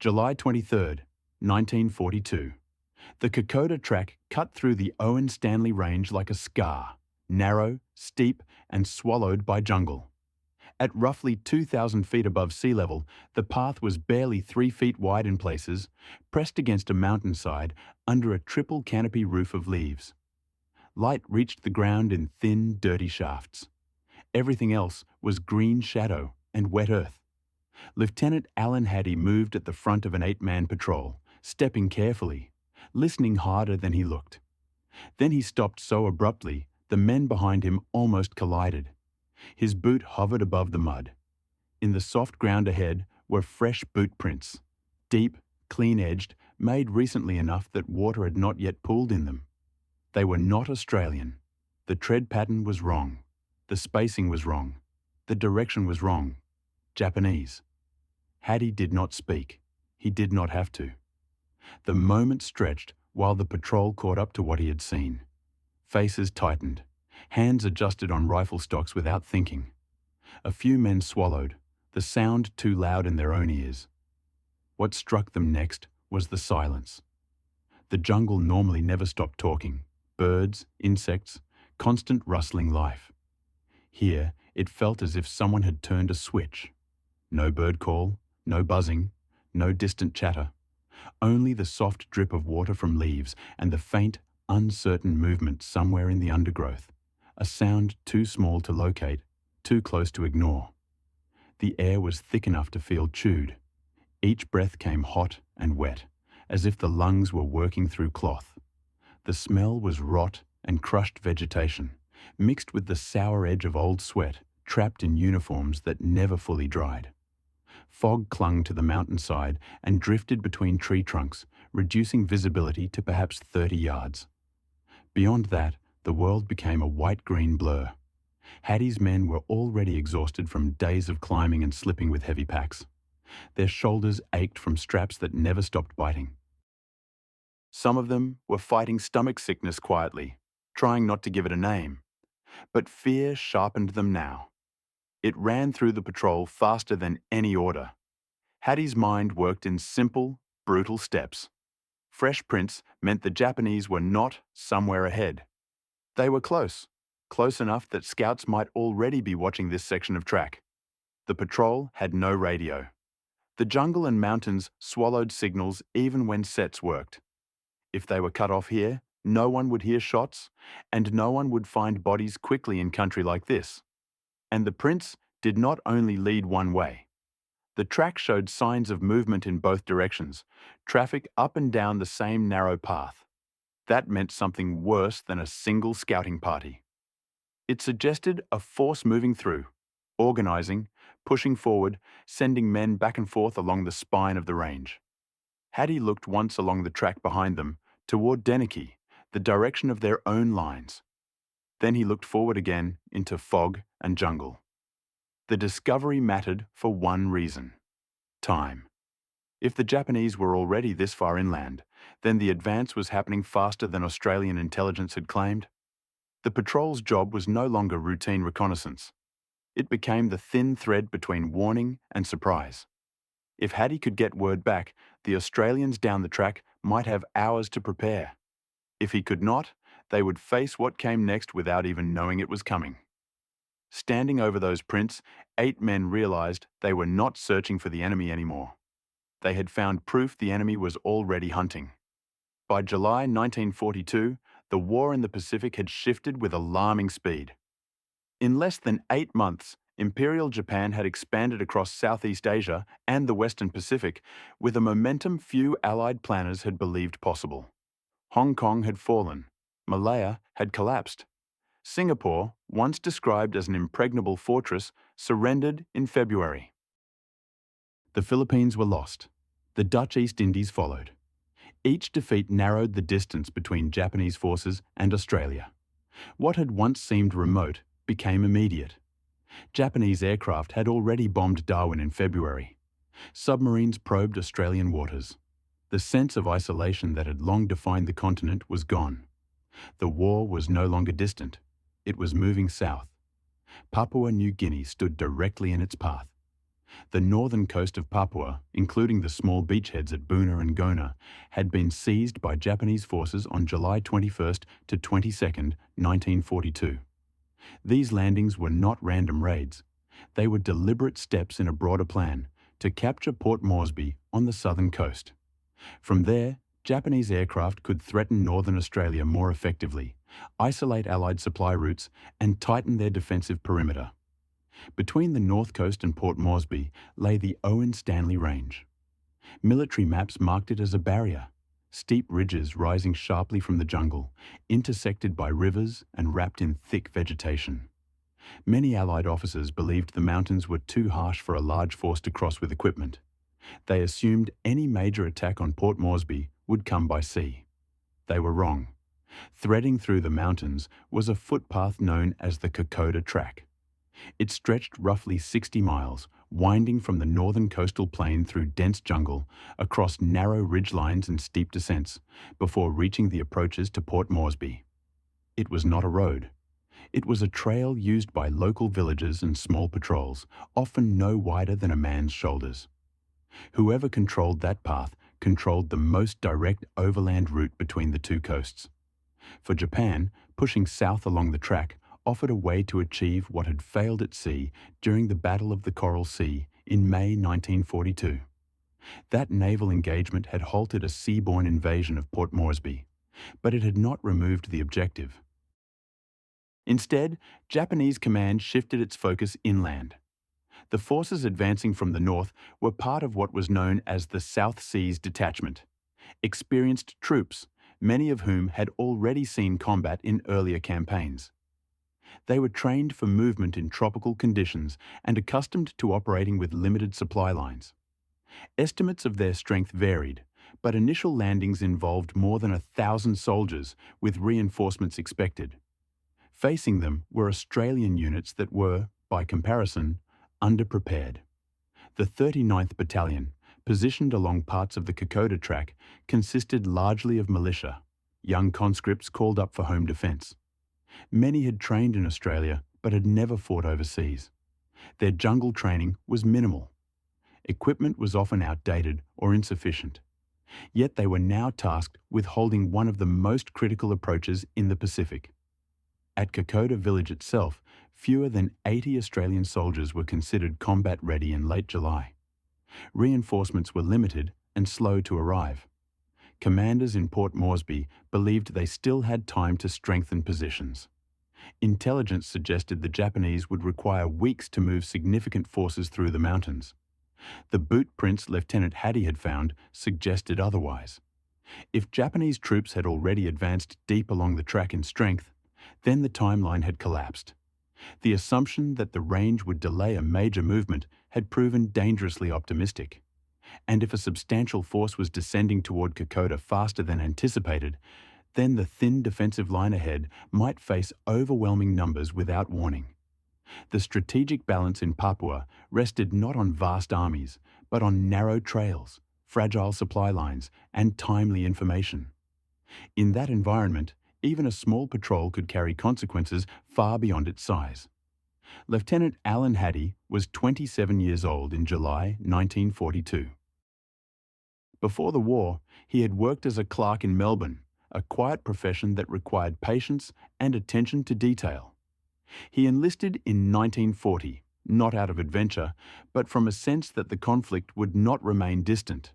July 23rd, 1942. The Kokoda track cut through the Owen Stanley Range like a scar, narrow, steep, and swallowed by jungle. At roughly 2,000 feet above sea level, the path was barely 3 feet wide in places, pressed against a mountainside under a triple canopy roof of leaves. Light reached the ground in thin, dirty shafts. Everything else was green shadow and wet earth. Lieutenant Alan Haddy moved at the front of an 8-man patrol, stepping carefully, listening harder than he looked. Then he stopped so abruptly, the men behind him almost collided. His boot hovered above the mud. In the soft ground ahead were fresh boot prints, deep, clean-edged, made recently enough that water had not yet pooled in them. They were not Australian. The tread pattern was wrong. The spacing was wrong. The direction was wrong. Japanese. Haddy did not speak. He did not have to. The moment stretched while the patrol caught up to what he had seen. Faces tightened. Hands adjusted on rifle stocks without thinking. A few men swallowed, the sound too loud in their own ears. What struck them next was the silence. The jungle normally never stopped talking. Birds, insects, constant rustling life. Here, it felt as if someone had turned a switch. No bird call, no buzzing, no distant chatter. Only the soft drip of water from leaves and the faint, uncertain movement somewhere in the undergrowth. A sound too small to locate, too close to ignore. The air was thick enough to feel chewed. Each breath came hot and wet, as if the lungs were working through cloth. The smell was rot and crushed vegetation, mixed with the sour edge of old sweat, trapped in uniforms that never fully dried. Fog clung to the mountainside and drifted between tree trunks, reducing visibility to perhaps 30 yards. Beyond that, the world became a white-green blur. Haddy's men were already exhausted from days of climbing and slipping with heavy packs. Their shoulders ached from straps that never stopped biting. Some of them were fighting stomach sickness quietly, trying not to give it a name. But fear sharpened them now. It ran through the patrol faster than any order. Haddy's mind worked in simple, brutal steps. Fresh prints meant the Japanese were not somewhere ahead. They were close enough that scouts might already be watching this section of track. The patrol had no radio. The jungle and mountains swallowed signals even when sets worked. If they were cut off here, no one would hear shots, and no one would find bodies quickly in country like this. And the prints did not only lead one way. The track showed signs of movement in both directions, traffic up and down the same narrow path. That meant something worse than a single scouting party. It suggested a force moving through, organizing, pushing forward, sending men back and forth along the spine of the range. Haddy looked once along the track behind them, toward Deneki, the direction of their own lines. Then he looked forward again into fog and jungle. The discovery mattered for one reason: time. If the Japanese were already this far inland, then the advance was happening faster than Australian intelligence had claimed. The patrol's job was no longer routine reconnaissance. It became the thin thread between warning and surprise. If Haddy could get word back, the Australians down the track might have hours to prepare. If he could not, they would face what came next without even knowing it was coming. Standing over those prints, 8 men realized they were not searching for the enemy anymore. They had found proof the enemy was already hunting. By July 1942, the war in the Pacific had shifted with alarming speed. In less than 8 months, Imperial Japan had expanded across Southeast Asia and the Western Pacific with a momentum few Allied planners had believed possible. Hong Kong had fallen. Malaya had collapsed. Singapore, once described as an impregnable fortress, surrendered in February. The Philippines were lost. The Dutch East Indies followed. Each defeat narrowed the distance between Japanese forces and Australia. What had once seemed remote became immediate. Japanese aircraft had already bombed Darwin in February. Submarines probed Australian waters. The sense of isolation that had long defined the continent was gone. The war was no longer distant. It was moving south. Papua New Guinea stood directly in its path. The northern coast of Papua, including the small beachheads at Buna and Gona, had been seized by Japanese forces on July 21st to 22nd, 1942. These landings were not random raids. They were deliberate steps in a broader plan to capture Port Moresby on the southern coast. From there, Japanese aircraft could threaten northern Australia more effectively, isolate Allied supply routes, and tighten their defensive perimeter. Between the north coast and Port Moresby lay the Owen Stanley Range. Military maps marked it as a barrier, steep ridges rising sharply from the jungle, intersected by rivers and wrapped in thick vegetation. Many Allied officers believed the mountains were too harsh for a large force to cross with equipment. They assumed any major attack on Port Moresby would come by sea. They were wrong. Threading through the mountains was a footpath known as the Kokoda Track. It stretched roughly 60 miles, winding from the northern coastal plain through dense jungle, across narrow ridgelines and steep descents, before reaching the approaches to Port Moresby. It was not a road. It was a trail used by local villagers and small patrols, often no wider than a man's shoulders. Whoever controlled that path controlled the most direct overland route between the two coasts. For Japan, pushing south along the track offered a way to achieve what had failed at sea during the Battle of the Coral Sea in May 1942. That naval engagement had halted a seaborne invasion of Port Moresby, but it had not removed the objective. Instead, Japanese command shifted its focus inland. The forces advancing from the north were part of what was known as the South Seas Detachment, experienced troops, many of whom had already seen combat in earlier campaigns. They were trained for movement in tropical conditions and accustomed to operating with limited supply lines. Estimates of their strength varied, but initial landings involved more than 1,000 soldiers, with reinforcements expected. Facing them were Australian units that were, by comparison, underprepared. The 39th Battalion, positioned along parts of the Kokoda Track, consisted largely of militia, young conscripts called up for home defence. Many had trained in Australia but had never fought overseas. Their jungle training was minimal. Equipment was often outdated or insufficient. Yet they were now tasked with holding one of the most critical approaches in the Pacific. At Kokoda village itself, fewer than 80 Australian soldiers were considered combat ready in late July. Reinforcements were limited and slow to arrive. Commanders in Port Moresby believed they still had time to strengthen positions. Intelligence suggested the Japanese would require weeks to move significant forces through the mountains. The boot prints Lieutenant Haddy had found suggested otherwise. If Japanese troops had already advanced deep along the track in strength, then the timeline had collapsed. The assumption that the range would delay a major movement had proven dangerously optimistic. And if a substantial force was descending toward Kokoda faster than anticipated, then the thin defensive line ahead might face overwhelming numbers without warning. The strategic balance in Papua rested not on vast armies, but on narrow trails, fragile supply lines, and timely information. In that environment, even a small patrol could carry consequences far beyond its size. Lieutenant Alan Haddy was 27 years old in July 1942. Before the war, he had worked as a clerk in Melbourne, a quiet profession that required patience and attention to detail. He enlisted in 1940, not out of adventure, but from a sense that the conflict would not remain distant.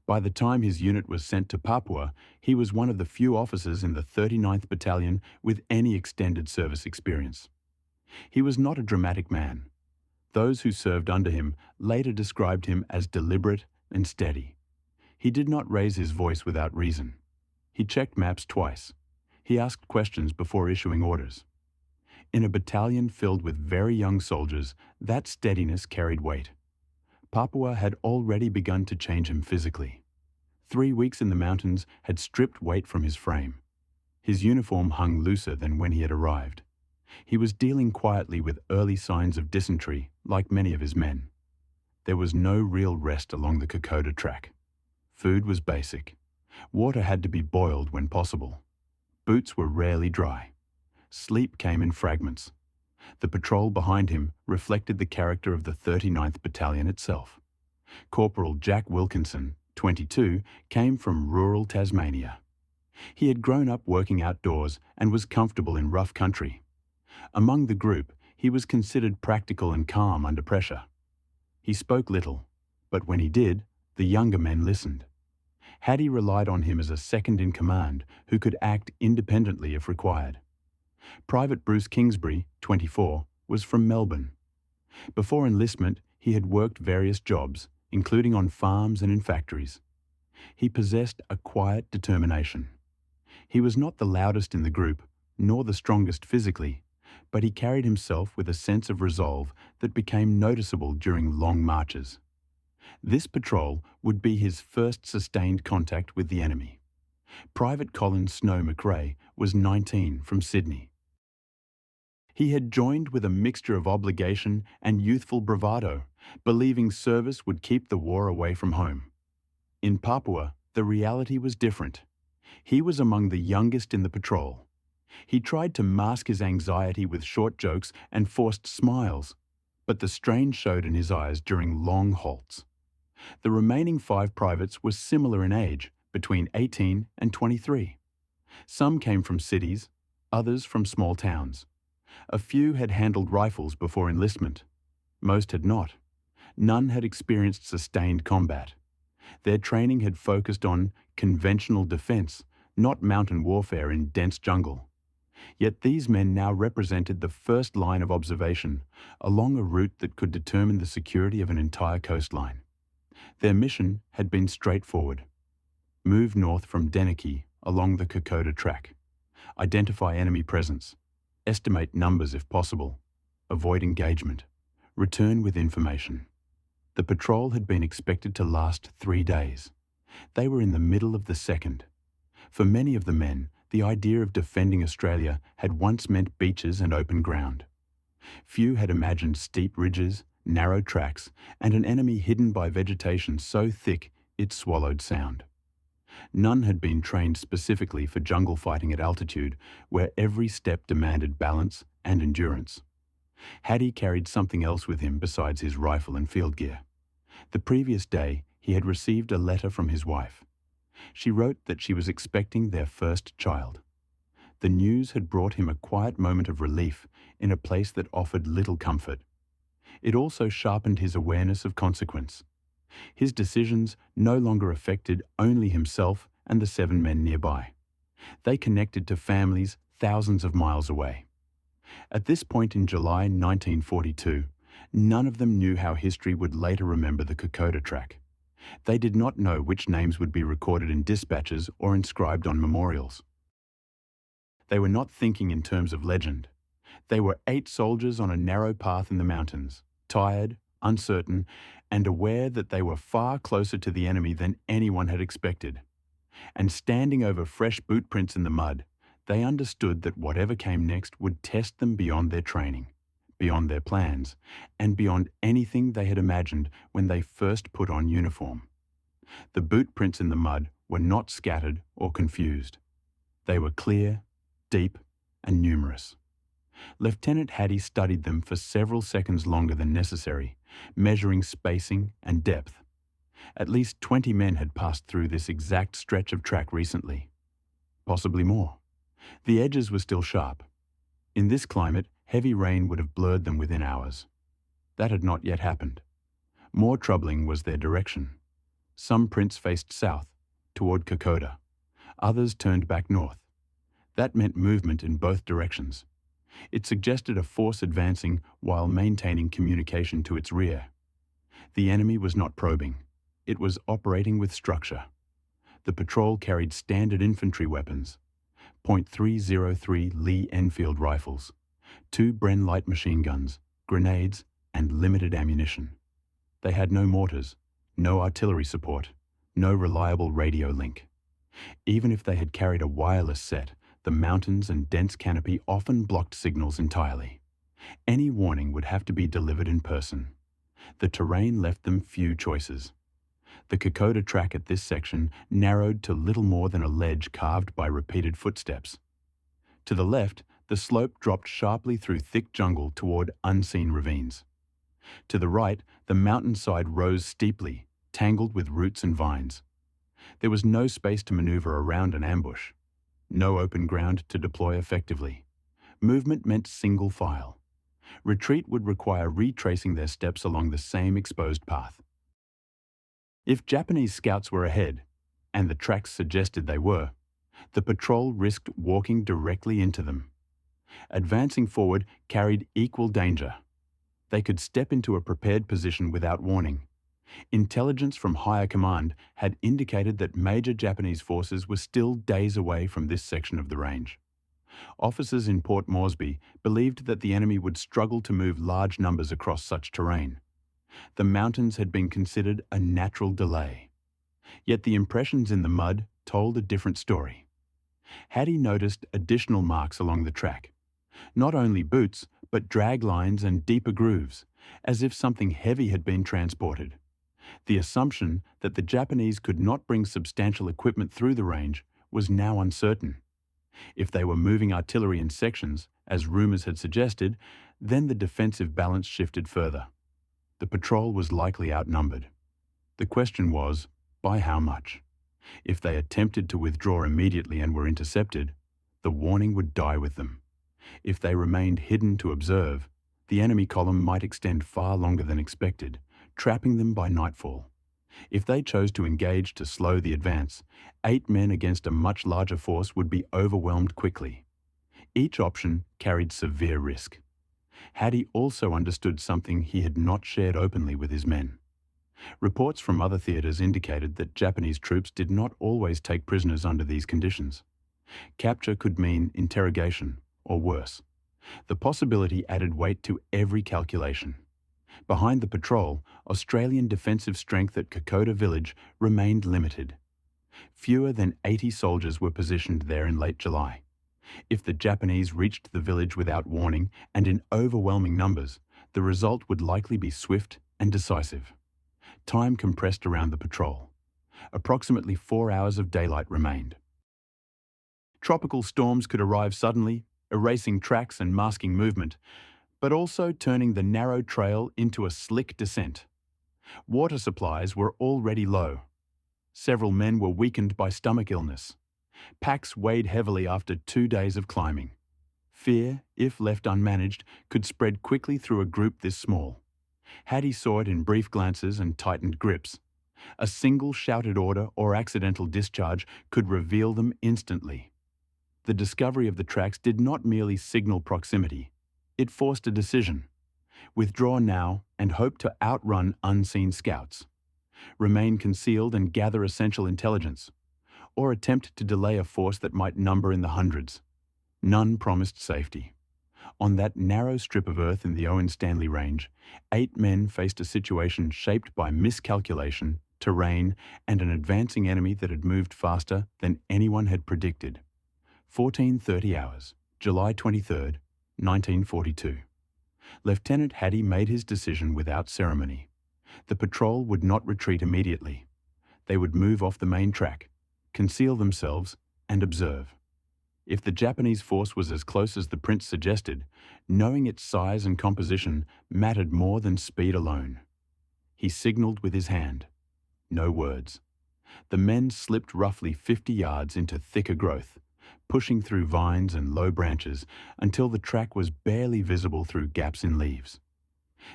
By the time his unit was sent to Papua, he was one of the few officers in the 39th Battalion with any extended service experience. He was not a dramatic man. Those who served under him later described him as deliberate and steady. He did not raise his voice without reason. He checked maps twice. He asked questions before issuing orders. In a battalion filled with very young soldiers, that steadiness carried weight. Papua had already begun to change him physically. 3 weeks in the mountains had stripped weight from his frame. His uniform hung looser than when he had arrived. He was dealing quietly with early signs of dysentery, like many of his men. There was no real rest along the Kokoda track. Food was basic. Water had to be boiled when possible. Boots were rarely dry. Sleep came in fragments. The patrol behind him reflected the character of the 39th Battalion itself. Corporal Jack Wilkinson, 22, came from rural Tasmania. He had grown up working outdoors and was comfortable in rough country. Among the group, he was considered practical and calm under pressure. He spoke little, but when he did, the younger men listened. Hattie relied on him as a second-in-command who could act independently if required. Private Bruce Kingsbury, 24, was from Melbourne. Before enlistment, he had worked various jobs, including on farms and in factories. He possessed a quiet determination. He was not the loudest in the group, nor the strongest physically, but he carried himself with a sense of resolve that became noticeable during long marches. This patrol would be his first sustained contact with the enemy. Private Colin Snow McRae was 19 from Sydney. He had joined with a mixture of obligation and youthful bravado, believing service would keep the war away from home. In Papua, the reality was different. He was among the youngest in the patrol. He tried to mask his anxiety with short jokes and forced smiles, but the strain showed in his eyes during long halts. The remaining 5 privates were similar in age, between 18 and 23. Some came from cities, others from small towns. A few had handled rifles before enlistment. Most had not. None had experienced sustained combat. Their training had focused on conventional defense, not mountain warfare in dense jungle. Yet these men now represented the first line of observation, along a route that could determine the security of an entire coastline. Their mission had been straightforward. Move north from Deneki along the Kokoda track. Identify enemy presence. Estimate numbers if possible. Avoid engagement. Return with information. The patrol had been expected to last 3 days. They were in the middle of the second. For many of the men, the idea of defending Australia had once meant beaches and open ground. Few had imagined steep ridges, narrow tracks, and an enemy hidden by vegetation so thick it swallowed sound. None had been trained specifically for jungle fighting at altitude, where every step demanded balance and endurance. Hattie carried something else with him besides his rifle and field gear. The previous day, he had received a letter from his wife. She wrote that she was expecting their first child. The news had brought him a quiet moment of relief in a place that offered little comfort. It also sharpened his awareness of consequence. His decisions no longer affected only himself and the 7 men nearby. They connected to families thousands of miles away. At this point in July 1942, none of them knew how history would later remember the Kokoda track. They did not know which names would be recorded in dispatches or inscribed on memorials. They were not thinking in terms of legend. They were 8 soldiers on a narrow path in the mountains, tired, uncertain, and aware that they were far closer to the enemy than anyone had expected. And standing over fresh boot prints in the mud, they understood that whatever came next would test them beyond their training, beyond their plans, and beyond anything they had imagined when they first put on uniform. The boot prints in the mud were not scattered or confused. They were clear, deep, and numerous. Lieutenant Hattie studied them for several seconds longer than necessary, measuring spacing and depth. At least 20 men had passed through this exact stretch of track recently. Possibly more. The edges were still sharp. In this climate, heavy rain would have blurred them within hours. That had not yet happened. More troubling was their direction. Some prints faced south, toward Kokoda. Others turned back north. That meant movement in both directions. It suggested a force advancing while maintaining communication to its rear. The enemy was not probing. It was operating with structure. The patrol carried standard infantry weapons, .303 Lee Enfield rifles, 2 Bren light machine guns, grenades, and limited ammunition. They had no mortars, no artillery support, no reliable radio link. Even if they had carried a wireless set, the mountains and dense canopy often blocked signals entirely. Any warning would have to be delivered in person. The terrain left them few choices. The Kokoda track at this section narrowed to little more than a ledge carved by repeated footsteps. To the left, the The slope dropped sharply through thick jungle toward unseen ravines. To the right, the mountainside rose steeply, tangled with roots and vines. There was no space to maneuver around an ambush, no open ground to deploy effectively. Movement meant single file. Retreat would require retracing their steps along the same exposed path. If Japanese scouts were ahead, and the tracks suggested they were, the patrol risked walking directly into them. Advancing forward carried equal danger. They could step into a prepared position without warning. Intelligence from higher command had indicated that major Japanese forces were still days away from this section of the range. Officers in Port Moresby believed that the enemy would struggle to move large numbers across such terrain. The mountains had been considered a natural delay. Yet the impressions in the mud told a different story. Hattie noticed additional marks along the track. Not only boots, but drag lines and deeper grooves, as if something heavy had been transported. The assumption that the Japanese could not bring substantial equipment through the range was now uncertain. If they were moving artillery in sections, as rumors had suggested, then the defensive balance shifted further. The patrol was likely outnumbered. The question was, by how much? If they attempted to withdraw immediately and were intercepted, the warning would die with them. If they remained hidden to observe, the enemy column might extend far longer than expected, trapping them by nightfall. If they chose to engage to slow the advance, 8 men against a much larger force would be overwhelmed quickly. Each option carried severe risk. Hattie also understood something he had not shared openly with his men. Reports from other theaters indicated that Japanese troops did not always take prisoners under these conditions. Capture could mean interrogation, or worse. The possibility added weight to every calculation. Behind the patrol, Australian defensive strength at Kokoda village remained limited. Fewer than 80 soldiers were positioned there in late July. If the Japanese reached the village without warning and in overwhelming numbers, the result would likely be swift and decisive. Time compressed around the patrol. Approximately 4 hours of daylight remained. Tropical storms could arrive suddenly, erasing tracks and masking movement, but also turning the narrow trail into a slick descent. Water supplies were already low. Several men were weakened by stomach illness. Packs weighed heavily after 2 days of climbing. Fear, if left unmanaged, could spread quickly through a group this small. Hattie saw it in brief glances and tightened grips. A single shouted order or accidental discharge could reveal them instantly. The discovery of the tracks did not merely signal proximity. It forced a decision. Withdraw now and hope to outrun unseen scouts. Remain concealed and gather essential intelligence. Or attempt to delay a force that might number in the hundreds. None promised safety. On that narrow strip of earth in the Owen Stanley Range, 8 men faced a situation shaped by miscalculation, terrain, and an advancing enemy that had moved faster than anyone had predicted. 14:30 hours, July 23, 1942. Lieutenant Hattie made his decision without ceremony. The patrol would not retreat immediately. They would move off the main track, conceal themselves, and observe. If the Japanese force was as close as the prince suggested, knowing its size and composition mattered more than speed alone. He signaled with his hand. No words. The men slipped roughly 50 yards into thicker growth, pushing through vines and low branches until the track was barely visible through gaps in leaves.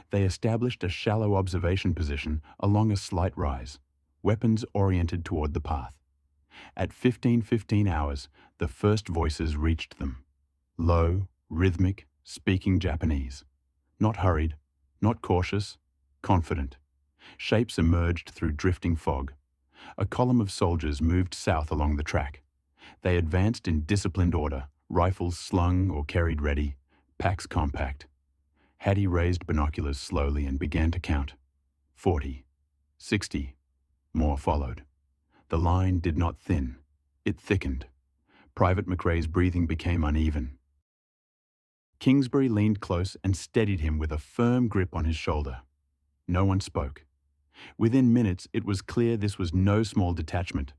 They established a shallow observation position along a slight rise, weapons oriented toward the path. At 15:15 hours, the first voices reached them. Low, rhythmic, speaking Japanese. Not hurried, not cautious, confident. Shapes emerged through drifting fog. A column of soldiers moved south along the track. They advanced in disciplined order, rifles slung or carried ready, packs compact. Hattie raised binoculars slowly and began to count. 40, 60, more followed. The line did not thin, it thickened. Private McRae's breathing became uneven. Kingsbury leaned close and steadied him with a firm grip on his shoulder. No one spoke. Within minutes, it was clear this was no small detachment.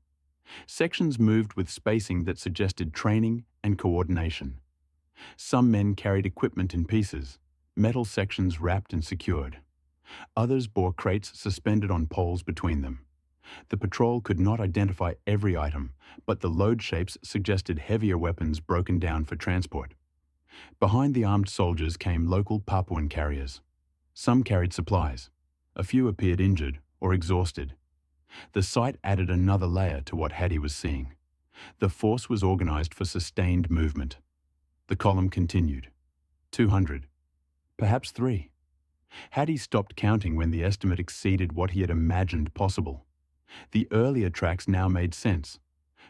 Sections moved with spacing that suggested training and coordination. Some men carried equipment in pieces, metal sections wrapped and secured. Others bore crates suspended on poles between them. The patrol could not identify every item, but the load shapes suggested heavier weapons broken down for transport. Behind the armed soldiers came local Papuan carriers. Some carried supplies. A few appeared injured or exhausted. The sight added another layer to what Hattie was seeing. The force was organized for sustained movement. The column continued. 200. Perhaps 3. Hattie stopped counting when the estimate exceeded what he had imagined possible. The earlier tracks now made sense.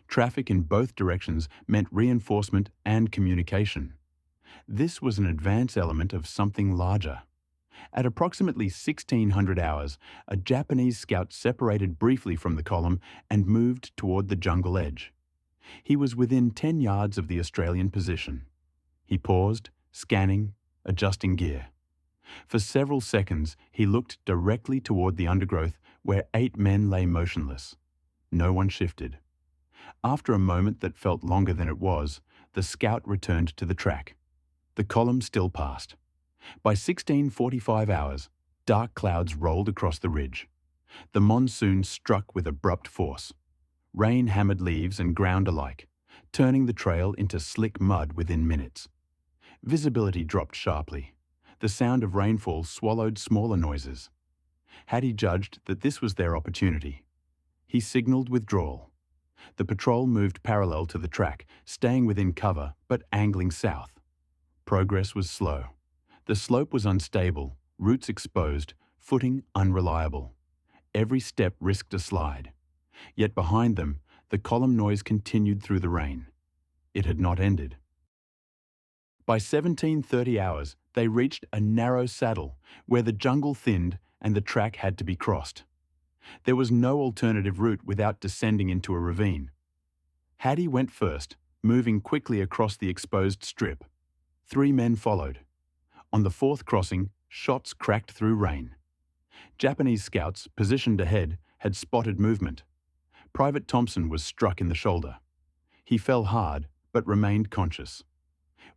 Traffic in both directions meant reinforcement and communication. This was an advance element of something larger. At approximately 1600 hours, a Japanese scout separated briefly from the column and moved toward the jungle edge. He was within 10 yards of the Australian position. He paused, scanning, adjusting gear. For several seconds, he looked directly toward the undergrowth where 8 men lay motionless. No one shifted. After a moment that felt longer than it was, the scout returned to the track. The column still passed. By 1645 hours, dark clouds rolled across the ridge. The monsoon struck with abrupt force. Rain hammered leaves and ground alike, turning the trail into slick mud within minutes. Visibility dropped sharply. The sound of rainfall swallowed smaller noises. Hattie judged that this was their opportunity. He signaled withdrawal. The patrol moved parallel to the track, staying within cover but angling south. Progress was slow. The slope was unstable, roots exposed, footing unreliable. Every step risked a slide. Yet behind them, the column noise continued through the rain. It had not ended. By 1730 hours, they reached a narrow saddle where the jungle thinned and the track had to be crossed. There was no alternative route without descending into a ravine. Hattie went first, moving quickly across the exposed strip. 3 men followed. On the 4th crossing, shots cracked through rain. Japanese scouts, positioned ahead, had spotted movement. Private Thompson was struck in the shoulder. He fell hard, but remained conscious.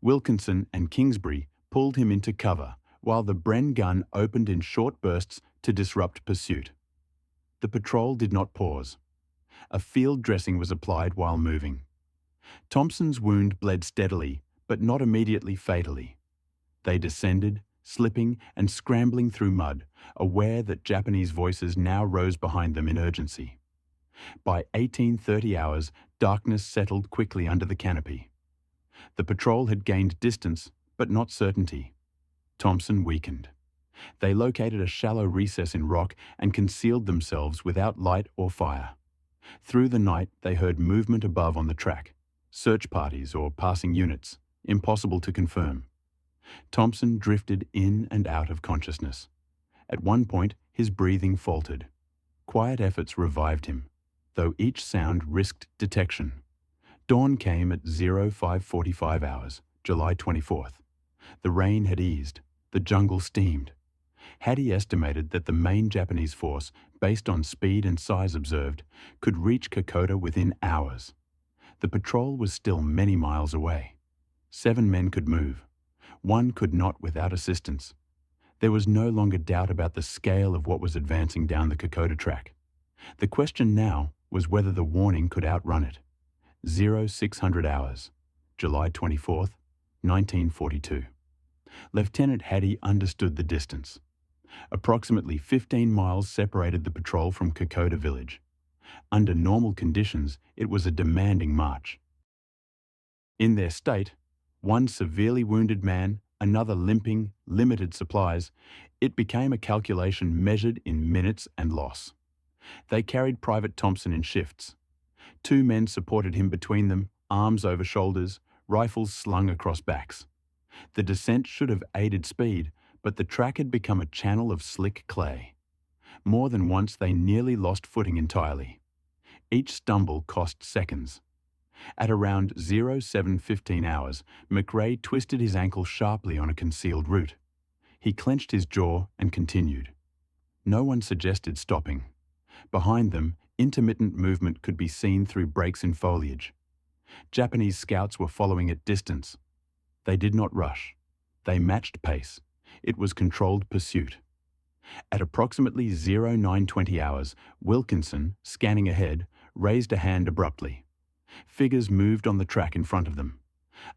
Wilkinson and Kingsbury pulled him into cover, while the Bren gun opened in short bursts to disrupt pursuit. The patrol did not pause. A field dressing was applied while moving. Thompson's wound bled steadily, but not immediately fatally. They descended, slipping and scrambling through mud, aware that Japanese voices now rose behind them in urgency. By 1830 hours, darkness settled quickly under the canopy. The patrol had gained distance, but not certainty. Thompson weakened. They located a shallow recess in rock and concealed themselves without light or fire. Through the night, they heard movement above on the track. Search parties or passing units, impossible to confirm. Thompson drifted in and out of consciousness. At one point, his breathing faltered. Quiet efforts revived him, though each sound risked detection. Dawn came at 0545 hours, July 24th. The rain had eased. The jungle steamed. Hattie estimated that the main Japanese force, based on speed and size observed, could reach Kokoda within hours. The patrol was still many miles away. 7 men could move. 1 could not without assistance. There was no longer doubt about the scale of what was advancing down the Kokoda track. The question now was whether the warning could outrun it. 0600 hours, July 24th, 1942. Lieutenant Hattie understood the distance. Approximately 15 miles separated the patrol from Kokoda village. Under normal conditions, it was a demanding march. In their state, 1 severely wounded man, another limping, limited supplies, it became a calculation measured in minutes and loss. They carried Private Thompson in shifts. 2 men supported him between them, arms over shoulders, rifles slung across backs. The descent should have aided speed, but the track had become a channel of slick clay. More than once they nearly lost footing entirely. Each stumble cost seconds. At around 0715 hours, McRae twisted his ankle sharply on a concealed root. He clenched his jaw and continued. No one suggested stopping. Behind them, intermittent movement could be seen through breaks in foliage. Japanese scouts were following at distance. They did not rush. They matched pace. It was controlled pursuit. At approximately 0920 hours, Wilkinson, scanning ahead, raised a hand abruptly. Figures moved on the track in front of them.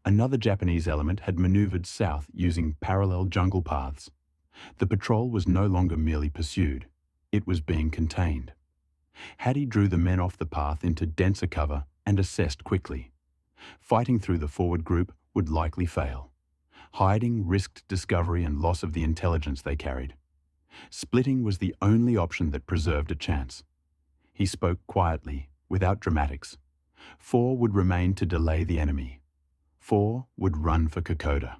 Another Japanese element had maneuvered south using parallel jungle paths. The patrol was no longer merely pursued. It was being contained. Hattie drew the men off the path into denser cover and assessed quickly. Fighting through the forward group would likely fail. Hiding risked discovery and loss of the intelligence they carried. Splitting was the only option that preserved a chance. He spoke quietly, without dramatics. 4 would remain to delay the enemy. 4 would run for Kokoda.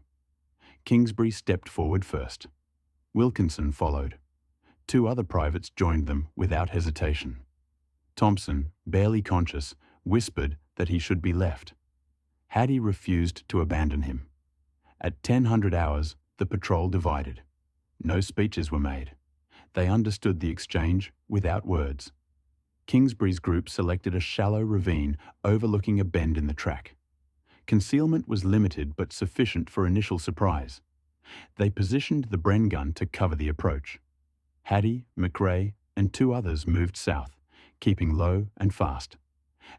Kingsbury stepped forward first. Wilkinson followed. 2 other privates joined them without hesitation. Thompson, barely conscious, whispered that he should be left. Hattie refused to abandon him. At 1000 hours, the patrol divided. No speeches were made. They understood the exchange without words. Kingsbury's group selected a shallow ravine overlooking a bend in the track. Concealment was limited but sufficient for initial surprise. They positioned the Bren gun to cover the approach. Hattie, McRae, and 2 others moved south, keeping low and fast.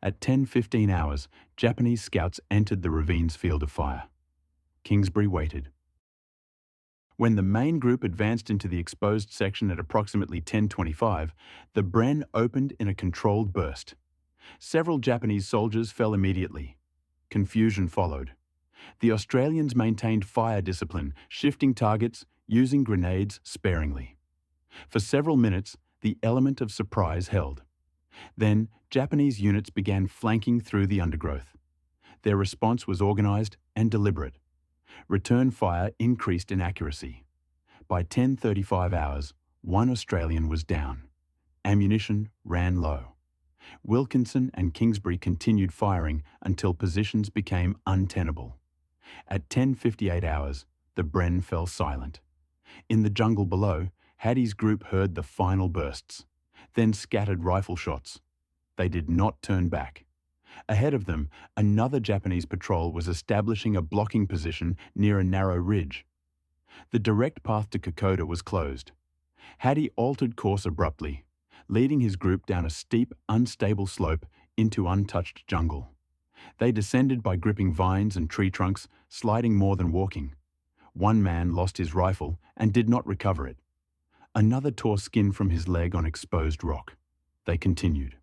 At 10:15 hours, Japanese scouts entered the ravine's field of fire. Kingsbury waited. When the main group advanced into the exposed section at approximately 10:25, the Bren opened in a controlled burst. Several Japanese soldiers fell immediately. Confusion followed. The Australians maintained fire discipline, shifting targets, using grenades sparingly. For several minutes, the element of surprise held. Then, Japanese units began flanking through the undergrowth. Their response was organized and deliberate. Return fire increased in accuracy. By 10:35 hours, 1 Australian was down. Ammunition ran low. Wilkinson and Kingsbury continued firing until positions became untenable. At 10:58 hours, the Bren fell silent. In the jungle below, Hattie's group heard the final bursts, then scattered rifle shots. They did not turn back. Ahead of them, another Japanese patrol was establishing a blocking position near a narrow ridge. The direct path to Kokoda was closed. Hattie altered course abruptly, leading his group down a steep, unstable slope into untouched jungle. They descended by gripping vines and tree trunks, sliding more than walking. 1 man lost his rifle and did not recover it. Another tore skin from his leg on exposed rock. They continued.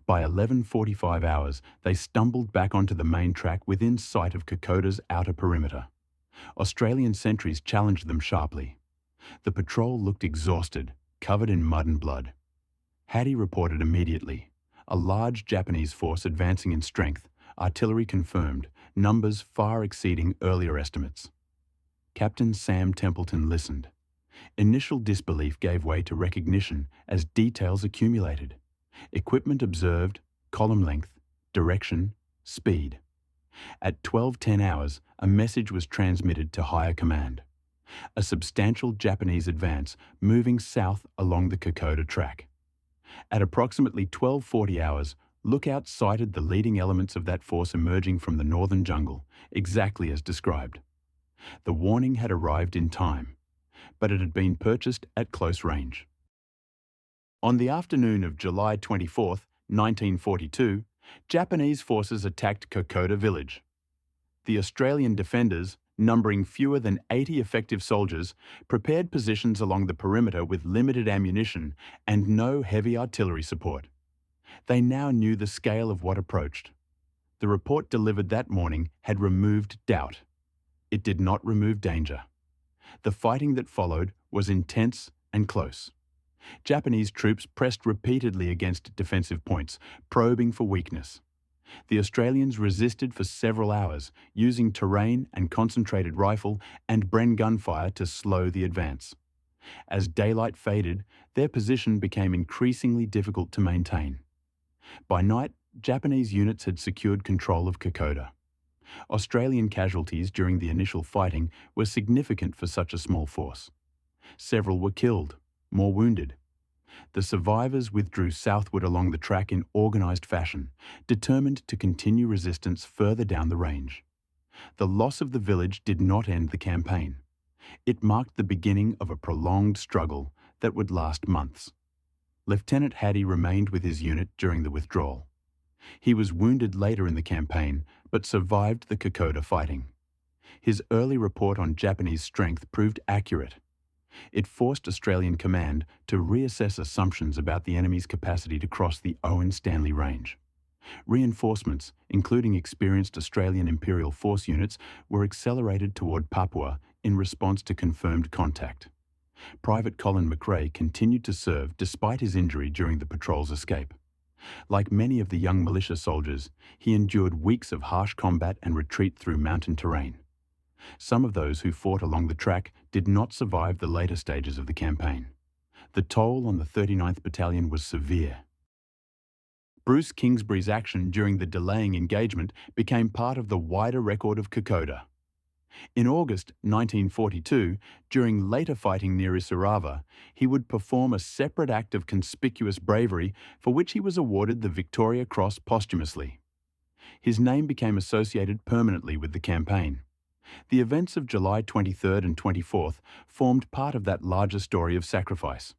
By 11:45 hours, they stumbled back onto the main track within sight of Kokoda's outer perimeter. Australian sentries challenged them sharply. The patrol looked exhausted, covered in mud and blood. Hattie reported immediately. A large Japanese force advancing in strength, artillery confirmed, numbers far exceeding earlier estimates. Captain Sam Templeton listened. Initial disbelief gave way to recognition as details accumulated. Equipment observed, column length, direction, speed. At 12:10 hours, a message was transmitted to higher command. A substantial Japanese advance moving south along the Kokoda track. At approximately 12:40 hours, lookouts sighted the leading elements of that force emerging from the northern jungle, exactly as described. The warning had arrived in time, but it had been purchased at close range. On the afternoon of July 24, 1942, Japanese forces attacked Kokoda village. The Australian defenders, numbering fewer than 80 effective soldiers, prepared positions along the perimeter with limited ammunition and no heavy artillery support. They now knew the scale of what approached. The report delivered that morning had removed doubt. It did not remove danger. The fighting that followed was intense and close. Japanese troops pressed repeatedly against defensive points, probing for weakness. The Australians resisted for several hours, using terrain and concentrated rifle and Bren gunfire to slow the advance. As daylight faded, their position became increasingly difficult to maintain. By night, Japanese units had secured control of Kokoda. Australian casualties during the initial fighting were significant for such a small force. Several were killed, more wounded. The survivors withdrew southward along the track in organised fashion, determined to continue resistance further down the range. The loss of the village did not end the campaign. It marked the beginning of a prolonged struggle that would last months. Lieutenant Haddy remained with his unit during the withdrawal. He was wounded later in the campaign, but survived the Kokoda fighting. His early report on Japanese strength proved accurate. It forced Australian command to reassess assumptions about the enemy's capacity to cross the Owen-Stanley Range. Reinforcements, including experienced Australian Imperial Force units, were accelerated toward Papua in response to confirmed contact. Private Colin McRae continued to serve despite his injury during the patrol's escape. Like many of the young militia soldiers, he endured weeks of harsh combat and retreat through mountain terrain. Some of those who fought along the track did not survive the later stages of the campaign. The toll on the 39th Battalion was severe. Bruce Kingsbury's action during the delaying engagement became part of the wider record of Kokoda. In August 1942, during later fighting near Isarava, he would perform a separate act of conspicuous bravery for which he was awarded the Victoria Cross posthumously. His name became associated permanently with the campaign. The events of July 23rd and 24th formed part of that larger story of sacrifice.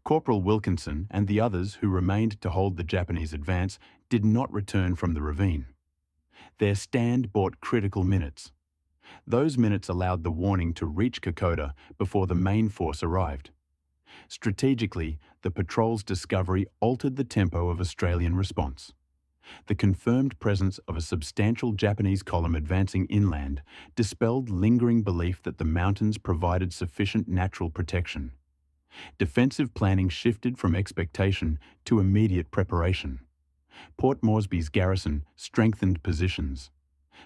Corporal Wilkinson and the others who remained to hold the Japanese advance did not return from the ravine. Their stand bought critical minutes. Those minutes allowed the warning to reach Kokoda before the main force arrived. Strategically, the patrol's discovery altered the tempo of Australian response. The confirmed presence of a substantial Japanese column advancing inland dispelled lingering belief that the mountains provided sufficient natural protection. Defensive planning shifted from expectation to immediate preparation. Port Moresby's garrison strengthened positions.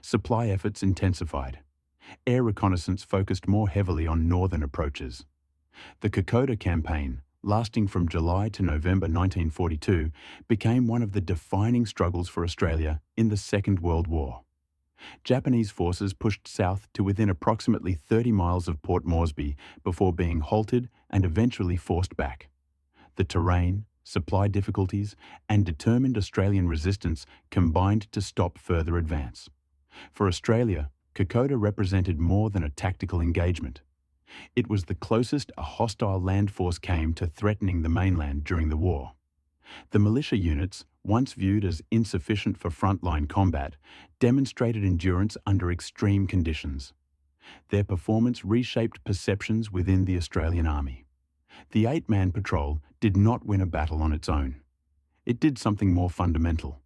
Supply efforts intensified. Air reconnaissance focused more heavily on northern approaches. The Kokoda campaign, lasting from July to November 1942, became one of the defining struggles for Australia in the Second World War. Japanese forces pushed south to within approximately 30 miles of Port Moresby before being halted and eventually forced back. The terrain, supply difficulties, and determined Australian resistance combined to stop further advance. For Australia, Kokoda represented more than a tactical engagement. It was the closest a hostile land force came to threatening the mainland during the war. The militia units, once viewed as insufficient for frontline combat, demonstrated endurance under extreme conditions. Their performance reshaped perceptions within the Australian Army. The 8-man patrol did not win a battle on its own. It did something more fundamental.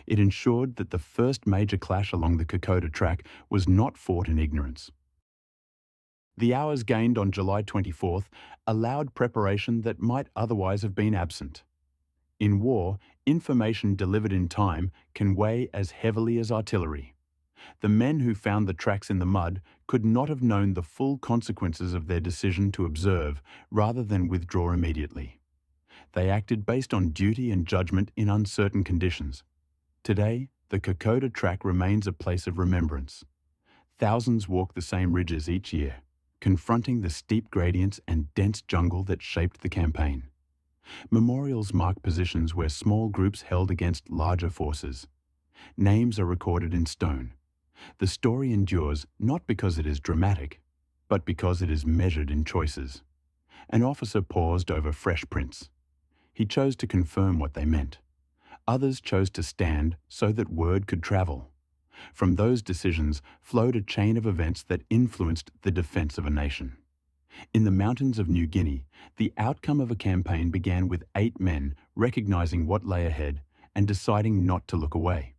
It ensured that the first major clash along the Kokoda track was not fought in ignorance. The hours gained on July 24th allowed preparation that might otherwise have been absent. In war, information delivered in time can weigh as heavily as artillery. The men who found the tracks in the mud could not have known the full consequences of their decision to observe rather than withdraw immediately. They acted based on duty and judgment in uncertain conditions. Today, the Kokoda track remains a place of remembrance. Thousands walk the same ridges each year, confronting the steep gradients and dense jungle that shaped the campaign. Memorials mark positions where small groups held against larger forces. Names are recorded in stone. The story endures not because it is dramatic, but because it is measured in choices. An officer paused over fresh prints. He chose to confirm what they meant. Others chose to stand so that word could travel. From those decisions flowed a chain of events that influenced the defense of a nation. In the mountains of New Guinea, the outcome of a campaign began with 8 men recognizing what lay ahead and deciding not to look away.